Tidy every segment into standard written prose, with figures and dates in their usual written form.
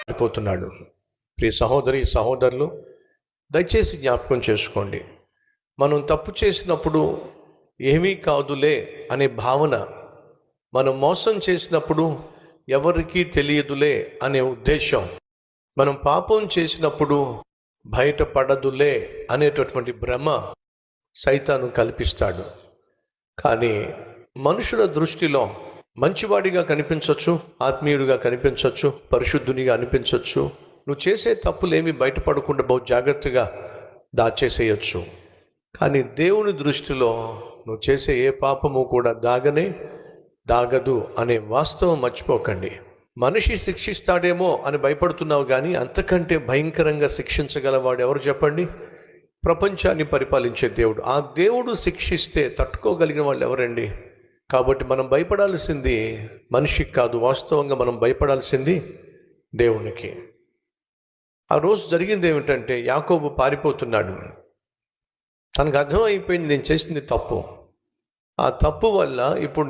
అయిపోతున్నాడు. ప్రియ సహోదరి సహోదరులు, దయచేసి జ్ఞాపకం చేసుకోండి. మనం తప్పు చేసినప్పుడు ఏమీ కాదులే అనే భావన, మనం మోసం చేసినప్పుడు ఎవరికీ తెలియదులే అనే ఉద్దేశం, మనం పాపం చేసినప్పుడు బయటపడదులే అనేటటువంటి భ్రమ సైతాను కల్పిస్తాడు. కానీ మనుషుల దృష్టిలో మంచివాడిగా కనిపించవచ్చు, ఆత్మీయుడిగా కనిపించవచ్చు, పరిశుద్ధునిగా అనిపించవచ్చు. నువ్వు చేసే తప్పులేమి బయటపడకుండా బహు జాగ్రత్తగా దాచేసేయచ్చు. కానీ దేవుని దృష్టిలో నువ్వు చేసే ఏ పాపము కూడా దాగదు అనే వాస్తవం మర్చిపోకండి. మనిషి శిక్షిస్తాడేమో అని భయపడుతున్నావు, కానీ అంతకంటే భయంకరంగా శిక్షించగలవాడు ఎవరు చెప్పండి? ప్రపంచాన్ని పరిపాలించే దేవుడు. ఆ దేవుడు శిక్షిస్తే తట్టుకోగలిగిన వాళ్ళు ఎవరండి? కాబట్టి మనం భయపడాల్సింది మనిషికి కాదు, వాస్తవంగా మనం భయపడాల్సింది దేవునికి. ఆ రోజు జరిగింది ఏమిటంటే, యాకోబు పారిపోతున్నాడు. తనకు అర్థమైపోయింది నేను చేసింది తప్పు. ఆ తప్పు వల్ల ఇప్పుడు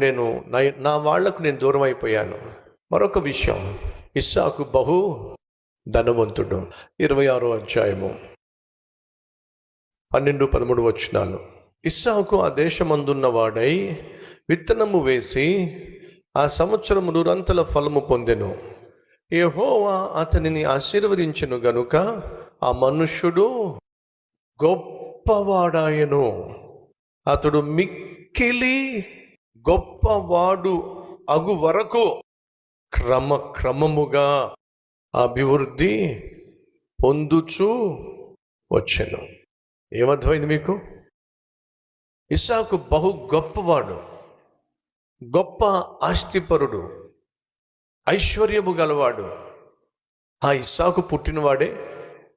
నా వాళ్లకు నేను దూరం అయిపోయాను. మరొక విషయం, ఇస్సాకు బహు ధనవంతుడు. 26వ అధ్యాయము 12-13 వచనాలు. ఇస్సాకు ఆ దేశమందున్న వాడై విత్తనము వేసి ఆ సంవత్సరము 100 ఫలము పొందెను. యెహోవా అతనిని ఆశీర్వదించెను గనుక ఆ మనుష్యుడు గొప్పవాడాయను. అతడు మిక్కిలి గొప్పవాడు అగు వరకు క్రమముగా అభివృద్ధి పొందుచూ వచ్చెను. ఏమర్థమైంది మీకు? ఇస్సాకు బహు గొప్పవాడు, గొప్ప ఆస్తిపరుడు, ఐశ్వర్యము గలవాడు. ఆ ఇస్సాకు పుట్టినవాడే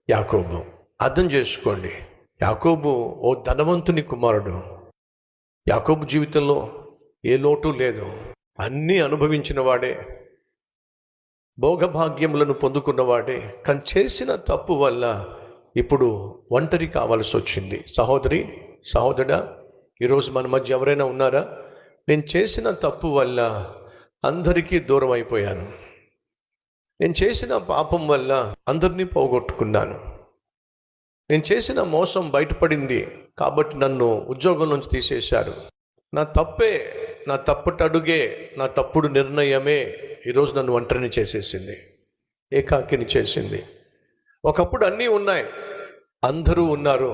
యాకోబు. అర్థం చేసుకోండి, యాకోబు ఓ ధనవంతుని కుమారుడు. యాకోబు జీవితంలో ఏ లోటు లేదు, అన్నీ అనుభవించిన వాడే, భోగభాగ్యములను పొందుకున్నవాడే. కానీ చేసిన తప్పు వల్ల ఇప్పుడు ఒంటరి కావాల్సి వచ్చింది. సహోదరి సహోదరుడా, ఈరోజు మన మధ్య ఎవరైనా ఉన్నారా? నేను చేసిన తప్పు వల్ల అందరికీ దూరం అయిపోయాను, నేను చేసిన పాపం వల్ల అందరినీ పోగొట్టుకున్నాను, నేను చేసిన మోసం బయటపడింది కాబట్టి నన్ను ఉద్యోగం నుంచి తీసేశారు, నా తప్పే, నా తప్పటి అడుగే, నా తప్పుడు నిర్ణయమే ఈరోజు నన్ను ఒంటరిని చేసేసింది, ఏకాకిని చేసింది. ఒకప్పుడు అన్నీ ఉన్నాయి, అందరూ ఉన్నారు,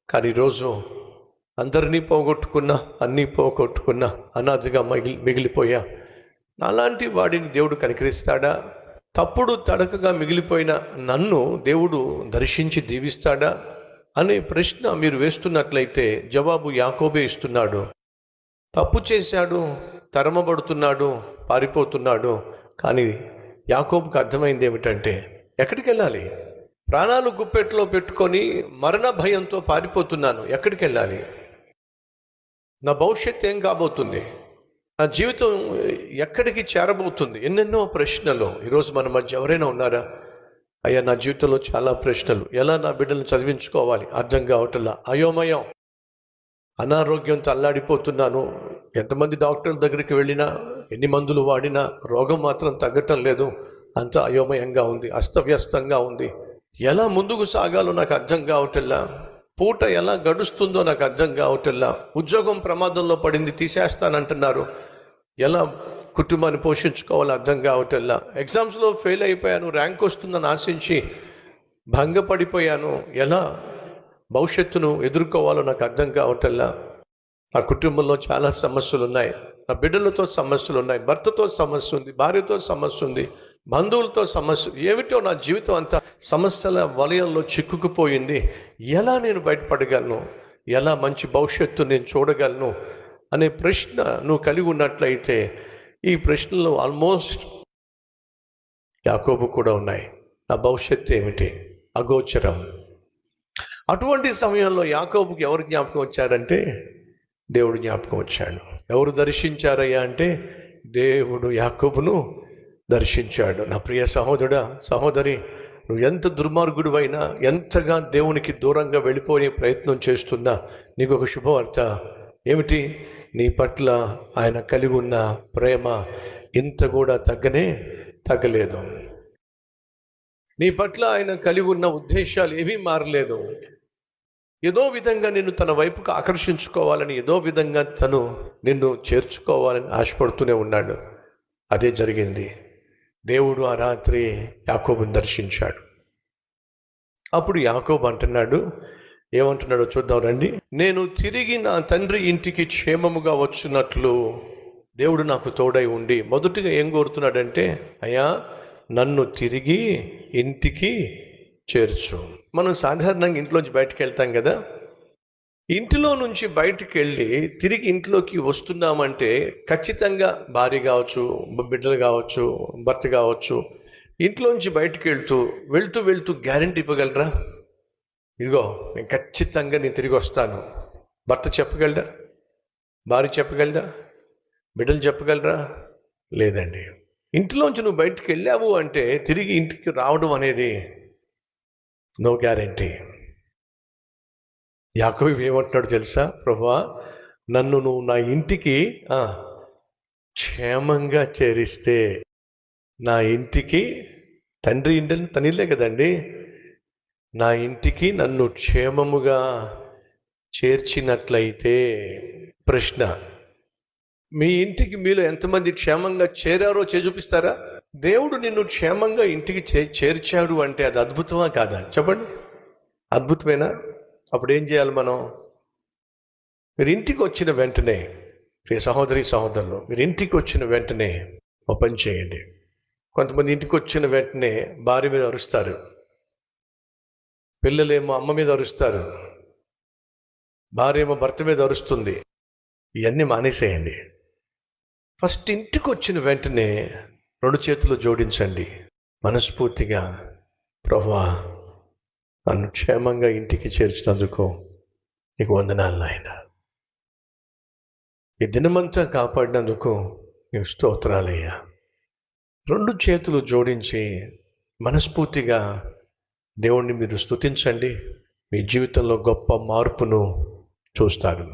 కానీ ఈరోజు అందరినీ పోగొట్టుకున్నా, అన్నీ పోగొట్టుకున్నా, అనాథగా మిగిలిపోయా. నాలాంటి వాడిని దేవుడు కనికరిస్తాడా? తప్పుడు తడకగా మిగిలిపోయిన నన్ను దేవుడు దర్శించి దీవిస్తాడా అనే ప్రశ్న మీరు వేస్తున్నట్లయితే జవాబు యాకోబే ఇస్తున్నాడు. తప్పు చేశాడు, తరమబడుతున్నాడు, పారిపోతున్నాడు. కానీ యాకోబుకు అర్థమైంది ఏమిటంటే, ఎక్కడికి వెళ్ళాలి? ప్రాణాలు గుప్పెట్లో పెట్టుకొని మరణ భయంతో పారిపోతున్నాను, ఎక్కడికి వెళ్ళాలి? నా భవిష్యత్తు ఏం కాబోతుంది? నా జీవితం ఎక్కడికి చేరబోతుంది? ఎన్నెన్నో ప్రశ్నలు. ఈరోజు మన మధ్య ఎవరైనా ఉన్నారా? అయ్యా, నా జీవితంలో చాలా ప్రశ్నలు, ఎలా నా బిడ్డలను చదివించుకోవాలి అర్థం కావట్లా, అయోమయం, అనారోగ్యంతో అల్లాడిపోతున్నాను, ఎంతమంది డాక్టర్ల దగ్గరికి వెళ్ళినా, ఎన్ని మందులు వాడినా రోగం మాత్రం తగ్గటం లేదు, అంతా అయోమయంగా ఉంది, అస్తవ్యస్తంగా ఉంది. ఎలా ముందుకు సాగాలో నాకు అర్థం కావట్లా, పూట ఎలా గడుస్తుందో నాకు అర్థం కావట్లా, ఉద్యోగం ప్రమాదంలో పడింది, తీసేస్తానంటున్నారు, ఎలా కుటుంబాన్ని పోషించుకోవాలో అర్థం కావట్లా, ఎగ్జామ్స్లో ఫెయిల్ అయిపోయాను, ర్యాంక్ వస్తుందని ఆశించి భంగపడిపోయాను, ఎలా భవిష్యత్తును ఎదుర్కోవాలో నాకు అర్థం కావట్లా. నా కుటుంబంలో చాలా సమస్యలు ఉన్నాయి, నా బిడ్డలతో సమస్యలు ఉన్నాయి, భర్తతో సమస్య ఉంది, భార్యతో సమస్య ఉంది, బంధువులతో సమస్య, ఏమిటో నా జీవితం అంతా సమస్యల వలయంలో చిక్కుకుపోయింది. ఎలా నేను బయటపడగలను? ఎలా మంచి భవిష్యత్తు నేను చూడగలను అనే ప్రశ్న నువ్వు కలిగి ఉన్నట్లయితే, ఈ ప్రశ్నలు ఆల్మోస్ట్ యాకోబు కూడా ఉన్నాయి. నా భవిష్యత్తు ఏమిటి? అగోచరం. అటువంటి సమయంలో యాకోబుకి ఎవరు జ్ఞాపకం వచ్చారంటే, దేవుడు జ్ఞాపకం వచ్చాడు. ఎవరు దర్శించారయ్యా అంటే, దేవుడు యాకోబును దర్శించాడు. నా ప్రియ సహోదరుడా సహోదరి, నువ్వు ఎంత దుర్మార్గుడివైనా, ఎంతగా దేవునికి దూరంగా వెళ్ళిపోయే ప్రయత్నం చేస్తున్నా, నీకు ఒక శుభవార్త. ఏమిటి? నీ పట్ల ఆయన కలిగి ఉన్న ప్రేమ ఇంత కూడా తగ్గలేదు. నీ పట్ల ఆయన కలిగి ఉన్న ఉద్దేశాలు ఏమీ మారలేదు. ఏదో విధంగా నిన్ను తన వైపుకు ఆకర్షించుకోవాలని, ఏదో విధంగా తను నిన్ను చేర్చుకోవాలని ఆశపడుతూనే ఉన్నాడు. అదే జరిగింది. దేవుడు ఆ రాత్రి యాకోబుని దర్శించాడు. అప్పుడు యాకోబు అంటున్నాడు, ఏమంటున్నాడో చూద్దాం రండి. నేను తిరిగి నా తండ్రి ఇంటికి క్షేమముగా వచ్చినట్లు దేవుడు నాకు తోడై ఉండి, మొదటిగా ఏం కోరుతున్నాడంటే, అయ్యా నన్ను తిరిగి ఇంటికి చేర్చు. మనం సాధారణంగా ఇంట్లోంచి బయటకు వెళ్తాం కదా, ఇంటిలో నుంచి బయటకు వెళ్ళి తిరిగి ఇంట్లోకి వస్తున్నామంటే ఖచ్చితంగా భార్య కావచ్చు, బిడ్డలు కావచ్చు, భర్త కావచ్చు, ఇంట్లోంచి బయటకు వెళ్తూ వెళ్తూ గ్యారెంటీ ఇవ్వగలరా? ఇదిగో నేను ఖచ్చితంగా నేను తిరిగి వస్తాను. భర్త చెప్పగలరా? భార్య చెప్పగలరా? బిడ్డలు చెప్పగలరా? లేదండి. ఇంట్లోంచి నువ్వు బయటకు వెళ్ళావు అంటే తిరిగి ఇంటికి రావడం అనేది నో గ్యారెంటీ. యాకోబు ఏమంటున్నాడు తెలుసా? ప్రభువా, నన్ను నువ్వు నా ఇంటికి క్షేమంగా చేరిస్తే, నా ఇంటికి, తండ్రి ఇంటిని తన ఇల్లే కదండి, నా ఇంటికి నన్ను క్షేమముగా చేర్చినట్లయితే. ప్రశ్న, మీ ఇంటికి మీలో ఎంతమంది క్షేమంగా చేరారో చూపిస్తారా? దేవుడు నిన్ను క్షేమంగా ఇంటికి చేర్చాడు అంటే అది అద్భుతమా కాదా? చెప్పండి, అద్భుతమేనా? అప్పుడు ఏం చేయాలి మనం? మీరు ఇంటికి వచ్చిన వెంటనే, సహోదరి సహోదరులు, మీరు ఇంటికి వచ్చిన వెంటనే ఓ పని చేయండి. కొంతమంది ఇంటికి వచ్చిన వెంటనే భార్య మీద అరుస్తారు, పిల్లలేమో అమ్మ మీద అరుస్తారు, భార్య ఏమో భర్త మీద అరుస్తుంది. ఇవన్నీ మానేసేయండి. ఫస్ట్ ఇంటికి వచ్చిన వెంటనే 2 చేతులు జోడించండి, మనస్ఫూర్తిగా, ప్రభువా నన్ను క్షేమంగా ఇంటికి చేర్చినందుకు నీకు వందనాలు నాయనా, ఈ దినమంతా కాపాడినందుకు నీకు స్తోత్రాలయ్యా. 2 చేతులు జోడించి మనస్ఫూర్తిగా దేవుణ్ణి మీరు స్తుతించండి. మీ జీవితంలో గొప్ప మార్పును చూస్తారు.